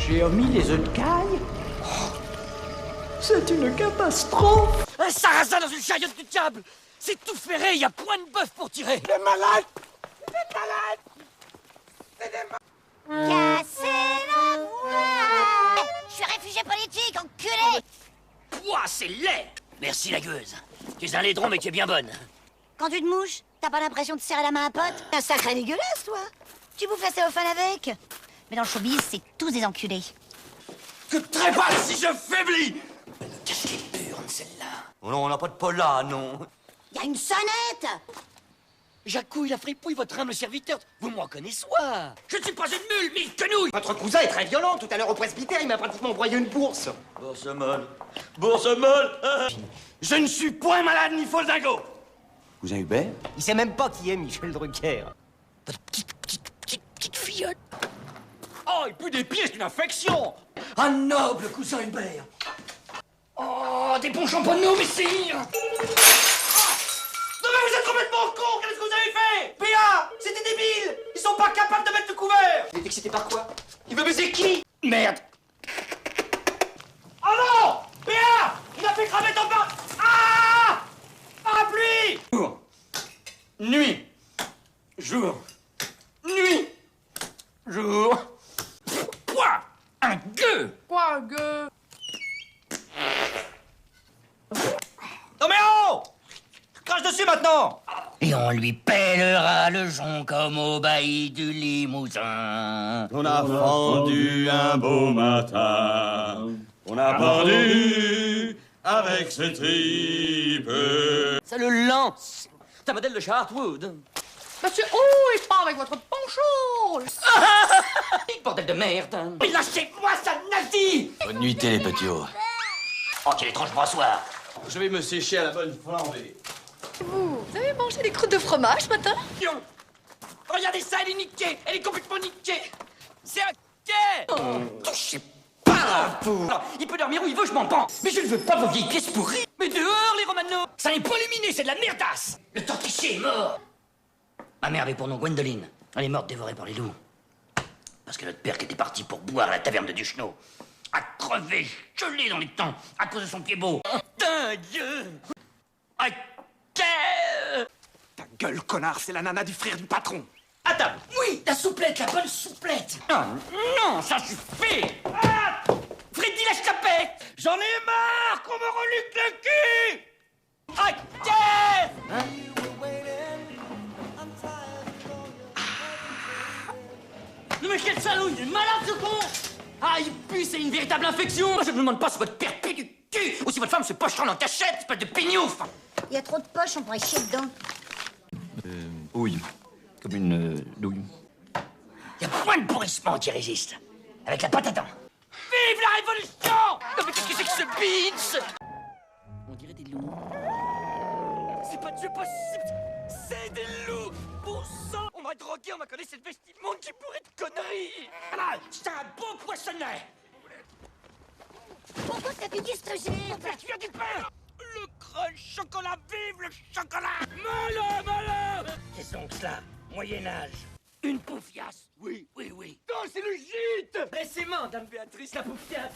J'ai omis les œufs de caille. Oh, c'est une catastrophe. Un sarrasin dans une chariote du diable. C'est tout ferré, il y a point de bœuf pour tirer. Les malades. Les malades. C'est des malades. Cassez la voie. Je suis réfugié politique, enculé. Pouah, c'est laid. Merci la gueuse. Tu es un laidron mais tu es bien bonne. Quand tu te mouches, t'as pas l'impression de serrer la main à un pote? Un sacré dégueulasse, toi. Tu bouffes la cellophane avec. Mais dans le showbiz, c'est tous des enculés. Que très mal si je faiblis. Elle me cache les burnes, celle-là. Oh non, on n'a pas de Paula, non. Y a une sonnette. Jacouille, la fripouille, votre humble serviteur. Vous me reconnaissez, soit. Je ne suis pas une mule, mille quenouilles. Votre cousin est très violent. Tout à l'heure au presbytère, il m'a pratiquement broyé une bourse. Bourse molle. Bourse molle. Je ne suis point malade ni faux dingo. Cousin Hubert? Il sait même pas qui est Michel Drucker. Votre petite filleule. Oh, il pue des pieds, c'est une infection. Un noble cousin Hubert. Oh, des bons champignons, messire. Non mais vous êtes complètement con. Qu'est-ce que vous avez fait? Péa, c'était débile. Ils sont pas capables de mettre le couvert. Il est excité par quoi? Il veut baiser qui? Merde. Oh non! Péa, il a fait cramer ton pain. Ah! Parapluie. Jour. Nuit. Jour. Nuit. Jour. Quoi? Un gueux. Quoi, gueux? Non mais oh! Crache dessus maintenant! Et on lui pèlera le jonc comme au bailli du Limousin. On a fendu un beau matin, on a pendu avec ses tripes. Ça le lance. C'est un modèle de Chartwood. Monsieur, oh, et pas avec votre poncho! Bordel de merde. Mais lâchez-moi, ça nazi. Bonne nuit, les petits hauts. Oh, quel étrange brassoir. Je vais me sécher à la bonne flambée. Vous avez mangé des croûtes de fromage ce matin? Non. Regardez ça, elle est niquée. Elle est complètement niquée. C'est un quai. Touchez pas la peau. Il peut dormir où il veut, je m'en prends. Mais je ne veux pas vos vieilles pièces pourries. Mais dehors, les Romano. Ça n'est pas lumineux, c'est de la merdasse. Le tortiché est mort. Ma mère avait pour nom Gwendoline. Elle est morte dévorée par les loups. Parce que notre père, qui était parti pour boire à la taverne de Duchenot, a crevé, gelé dans les temps, à cause de son pied beau. Putain, Dieu. Ah, Ta gueule, connard, c'est la nana du frère du patron. à table. Oui, la souplette, la bonne souplette. Non, non, ça suffit. Ah, Freddy, lâche ta paix. J'en ai marre qu'on me reluque le cul. Ok. Hein? Non mais quel salaud, il est malade ce con. Ah, il pue, c'est une véritable infection. Moi, je ne me demande pas si votre père pue du cul ou si votre femme se pochera en cachette, espèce de pignouf. Il y a trop de poches, on pourrait chier dedans. Ouille. Comme une douille. Il y a point de pourrissement qui résiste. Avec la pâte à dents. Vive la révolution! Non mais qu'est-ce que c'est que ce beats? On dirait des loups. C'est pas Dieu possible! C'est des loups! Bon sang! On m'a drogué, on m'a collé cette vestie immonde qui pourrait de conneries! Voilà! C'est un beau poissonnet! Pourquoi t'as piqué ce Pour faire cuire du pain! Le crunch chocolat, vive le chocolat! Malo, malo! Qu'est-ce donc cela? Moyen-Âge. Une poufiasse? Oui, oui, oui. Non, c'est le gîte! Laissez-moi, Dame Béatrice, la poufiasse!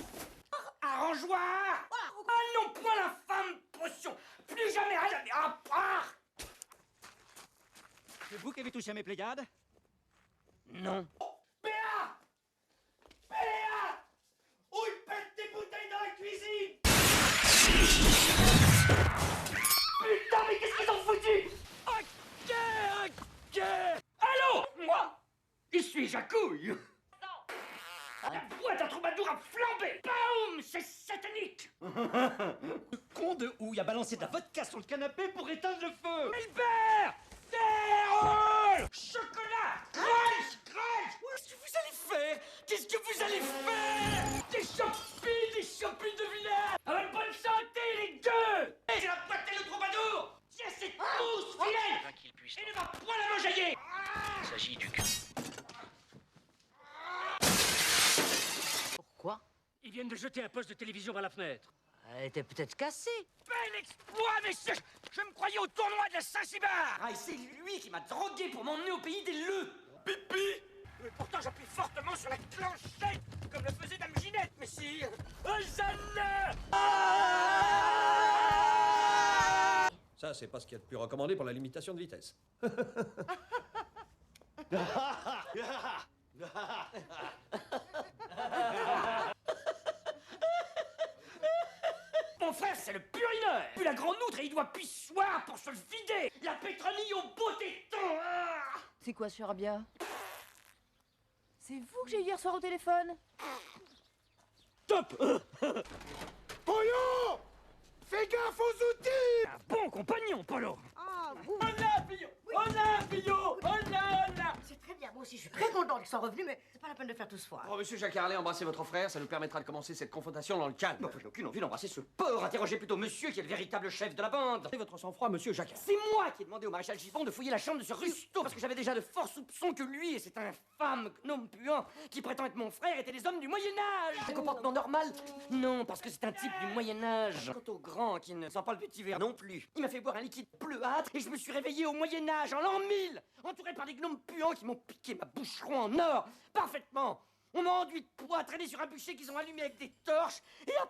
Arrangeoir! Ah non, point la femme potion! Plus jamais rien à part! C'est vous qui avez touché à mes Pléiades? Non. Béa! Béa! Où il pète des bouteilles dans la cuisine? Putain, mais qu'est-ce qu'ils ont foutu? Ok, ok. Allô, moi? Je suis Jacouille. La boîte à troubadour a flambé. Boum, c'est satanique. Le con de Houille a balancé de la vodka sur le canapé pour éteindre le feu. Albert! Terre! Chocolat! Crunch! Crunch! Qu'est-ce que vous allez faire? Qu'est-ce que vous allez faire? Des champis de village! À votre bonne santé, les gueux! C'est la boîte et le troubadour! Tiens, cette mousse, vilaine! Et ne va point la mangeailler! Il s'agit du cul. Pourquoi? Ils viennent de jeter un poste de télévision par la fenêtre. Elle était peut-être cassée. Bel exploit, messieurs! Je me croyais au tournoi de la Saint-Cybard! Ah, et c'est lui qui m'a drogué pour m'emmener au pays des leux! Pipi! Mais pourtant, j'appuie fortement sur la clanchette, comme le faisait c'est pas ce qu'il y a de plus recommandé pour la limitation de vitesse. Mon frère, c'est le purineur. Puis la grande outre et il doit pissoir pour se le vider. La pétronille au beau téton. Ah. C'est quoi, Surabia? C'est vous que j'ai eu hier soir au téléphone? Polo! Fais gaffe aux outils! Un bon compagnon, Polo. Ah, vous... Hola, Pio. Hola, Pio. Hola, hola. C'est très bien, moi aussi je suis très contente qu'ils soient revenus, mais c'est pas la peine de faire tout ce foire. Oh, monsieur Jacques Harley, embrassez votre frère, ça nous permettra de commencer cette confrontation dans le calme. Non, j'ai aucune envie d'embrasser ce porc. Interrogez plutôt monsieur qui est le véritable chef de la bande. Et votre sang-froid, monsieur Jacques. C'est moi qui ai demandé au maréchal Gibbon de fouiller la chambre de ce rusto parce que j'avais déjà de forts soupçons que lui et cet infâme gnome puant qui prétend être mon frère étaient des hommes du Moyen-Âge. Un comportement normal? Non, parce que c'est un type du Moyen-Âge. Quant au grand qui ne sent pas le petit verre non plus. Il m'a fait boire un liquide bleuâtre et je me suis réveillé au Moyen-Âge, en l'an 1000, entouré par des gnomes puants qui m'ont piqué ma boucheron en or, parfaitement. On m'a enduit de poids, traîné sur un bûcher qu'ils ont allumé avec des torches, et un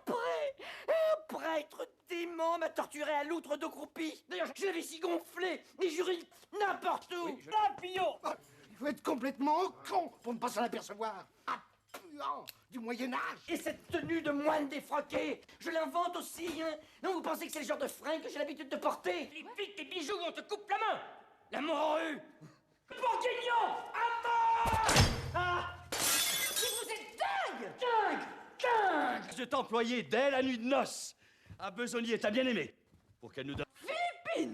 prêtre dément m'a torturé à l'outre d'eau croupie. D'ailleurs, je l'avais si gonflé, et juré n'importe où. La Pio. Il faut être complètement con pour ne pas s'en apercevoir. Ah, puant du Moyen-Âge! Et cette tenue de moine défroqué, je l'invente aussi, hein. Non, vous pensez que c'est le genre de fringue que j'ai l'habitude de porter? Les piques, tes bijoux, on te coupe la main. La morue. Bourguignon, à mort. Ah. Mais vous êtes dingue. Cet employé, dès la nuit de noces, a besogné ta bien-aimée pour qu'elle nous donne...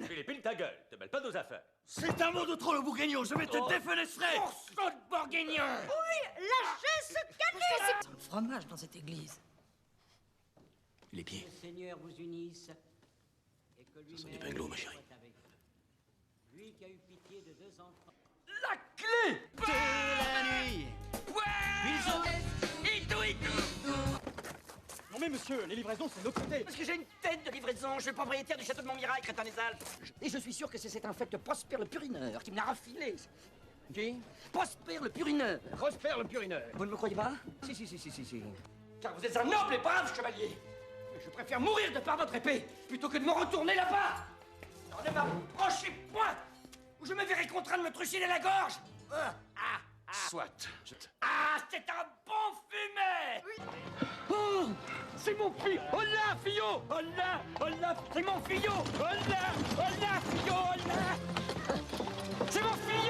Philippine, ta gueule, te mêle pas de nos affaires. C'est un mot de trop, le bourguignon, je vais te défenestrer. Morceau de bourguignon. Lâchez ce cadet! Le fromage dans cette église. Les pieds. Seigneur vous unisse et que lui-même des pinglots, ma chérie. soit avec vous. Lui qui a eu pitié de 2 enfants. La clé. De la nuit. Non mais monsieur, les livraisons, c'est de l'autre côté. Parce que j'ai une tête de livraison, je suis le propriétaire du château de Montmirail, crétin des Alpes. Et je suis sûr que c'est cet infect Prosper le Purineur qui me l'a rafilé. Qui? Prosper le Purineur. Prosper le purineur. Vous ne me croyez pas? Si. Car vous êtes un noble et brave chevalier. Mais je préfère mourir de par votre épée plutôt que de me retourner là-bas. Alors ne m'approchez point ou je me verrai contraint de me trucider la gorge. Soit. Ah, c'est un bon fumet. Oh, c'est mon fille. Oh là, fillot. Oh là, c'est mon fillot. Oh là, fillot. Oh là. C'est mon fillot.